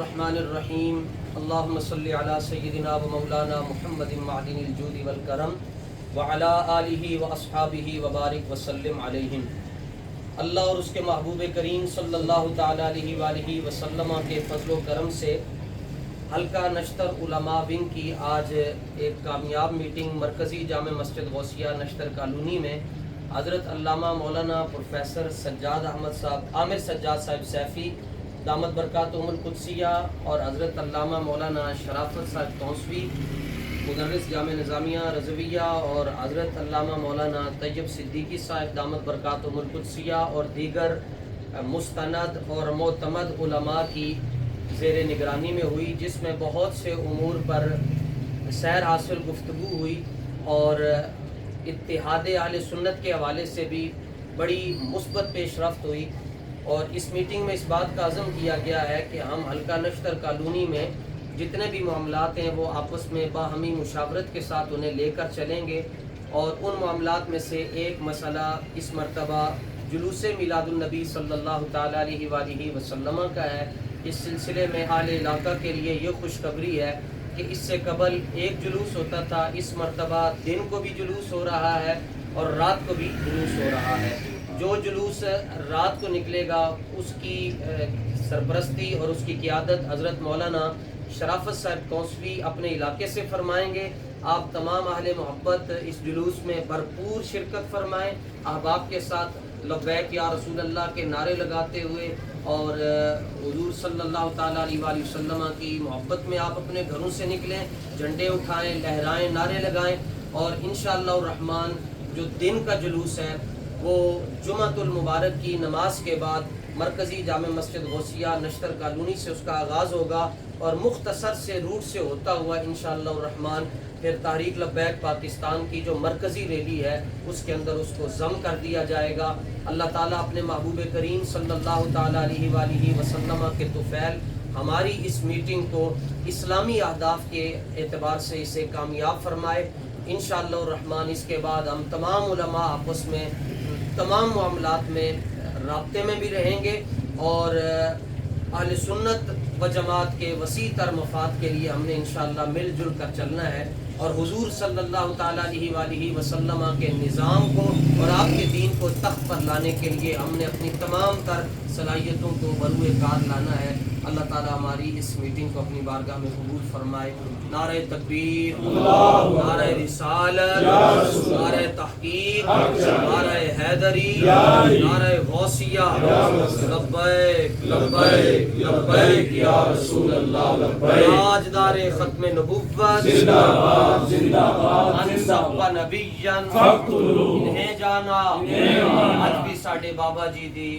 الرحمن الرحیم اللہم صلی علی سیدنا و مولانا محمد معدن الجود والکرم وعلی آلہ و اصحابہ وبارک وسلم علیہم۔ اللہ اور اس کے محبوب کریم صلی اللہ تعالی علیہ وآلہ وسلم کے فضل و کرم سے حلقہ نشتر علماء ونگ کی آج ایک کامیاب میٹنگ مرکزی جامع مسجد غوثیہ نشتر کالونی میں حضرت علامہ مولانا پروفیسر سجاد احمد صاحب عامر سجاد صاحب سیفی دامت برکاتہم القدسیہ اور حضرت علامہ مولانا شرافت صاحب تونسوی مدرس جامع نظامیہ رضویہ اور حضرت علامہ مولانا طیب صدیقی صاحب دامت برکاتہم القدسیہ اور دیگر مستند اور معتمد علماء کی زیر نگرانی میں ہوئی، جس میں بہت سے امور پر سیر حاصل گفتگو ہوئی اور اتحاد اہل سنت کے حوالے سے بھی بڑی مثبت پیش رفت ہوئی۔ اور اس میٹنگ میں اس بات کا عزم کیا گیا ہے کہ ہم حلقہ نشتر کالونی میں جتنے بھی معاملات ہیں وہ آپس میں باہمی مشاورت کے ساتھ انہیں لے کر چلیں گے، اور ان معاملات میں سے ایک مسئلہ اس مرتبہ جلوس میلاد النبی صلی اللہ تعالیٰ علیہ وآلہ وسلم کا ہے۔ اس سلسلے میں اہل علاقہ کے لیے یہ خوشخبری ہے کہ اس سے قبل ایک جلوس ہوتا تھا، اس مرتبہ دن کو بھی جلوس ہو رہا ہے اور رات کو بھی جلوس ہو رہا ہے۔ جو جلوس رات کو نکلے گا اس کی سرپرستی اور اس کی قیادت حضرت مولانا شرافت صاحب تونسوی اپنے علاقے سے فرمائیں گے۔ آپ تمام اہل محبت اس جلوس میں بھرپور شرکت فرمائیں، احباب کے ساتھ لبیک یا رسول اللہ کے نعرے لگاتے ہوئے، اور حضور صلی اللہ تعالیٰ علیہ وآلہ وسلم کی محبت میں آپ اپنے گھروں سے نکلیں، جھنڈے اٹھائیں، لہرائیں، نعرے لگائیں، اور انشاءاللہ الرحمن جو دن کا جلوس ہے وہ جمعۃ المبارک کی نماز کے بعد مرکزی جامع مسجد غوثیہ نشتر کالونی سے اس کا آغاز ہوگا، اور مختصر سے روٹ سے ہوتا ہوا انشاءاللہ الرحمن پھر تحریک لبیک پاکستان کی جو مرکزی ریلی ہے اس کے اندر اس کو ضم کر دیا جائے گا۔ اللہ تعالیٰ اپنے محبوب کریم صلی اللہ تعالیٰ علیہ وآلہ وسلم کے طفیل ہماری اس میٹنگ کو اسلامی اہداف کے اعتبار سے اسے کامیاب فرمائے انشاءاللہ الرحمن۔ اس کے بعد ہم تمام علماء آپس میں تمام معاملات میں رابطے میں بھی رہیں گے، اور اہل سنت و جماعت کے وسیع تر مفاد کے لیے ہم نے انشاءاللہ مل جل کر چلنا ہے، اور حضور صلی اللہ تعالیٰ علیہ وآلہ وسلم کے نظام کو اور آپ کے دین کو تخت پر لانے کے لیے ہم نے اپنی تمام تر صلاحیتوں کو بروئے کار لانا ہے۔ اللہ تعالیٰ ہماری اس میٹنگ کو اپنی بارگاہ میں قبول فرمائے۔ نعرہ تکبیر، نعرہ رسالت، نعرہ تحقیق، نعرہ حیدری، نعرہ غوثیہ، لبیک لبیک لبیک یا رسول اللہ، تاجدار ختم نبوت، انصف نبیًا انہیں جانا، آج بھی ساڈے بابا جی دی